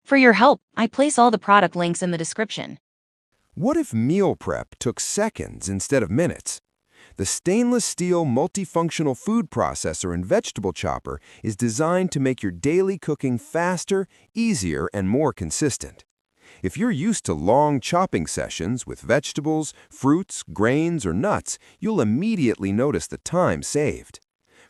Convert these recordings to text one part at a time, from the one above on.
For your help, I place all the product links in the description. What if meal prep took seconds instead of minutes? The stainless steel multifunctional food processor and vegetable chopper is designed to make your daily cooking faster, easier, and more consistent. If you're used to long chopping sessions with vegetables, fruits, grains, or nuts, you'll immediately notice the time saved.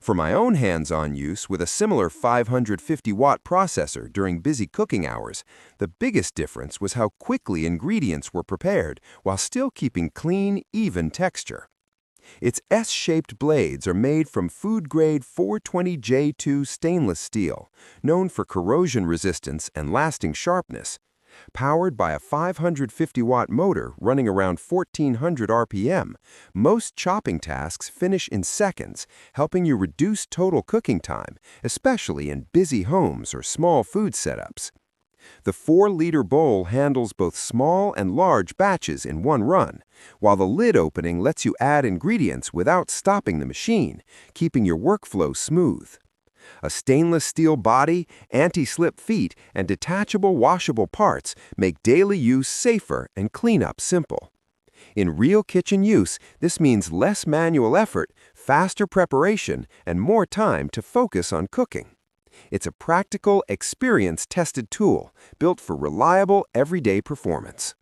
For my own hands-on use with a similar 550-watt processor during busy cooking hours, the biggest difference was how quickly ingredients were prepared while still keeping clean, even texture. Its S-shaped blades are made from food-grade 420J2 stainless steel, known for corrosion resistance and lasting sharpness. Powered by a 550-watt motor running around 1400 RPM, most chopping tasks finish in seconds, helping you reduce total cooking time, especially in busy homes or small food setups. The 4-liter bowl handles both small and large batches in one run, while the lid opening lets you add ingredients without stopping the machine, keeping your workflow smooth. A stainless steel body, anti-slip feet, and detachable washable parts make daily use safer and cleanup simple. In real kitchen use, this means less manual effort, faster preparation, and more time to focus on cooking. It's a practical, experience-tested tool built for reliable, everyday performance.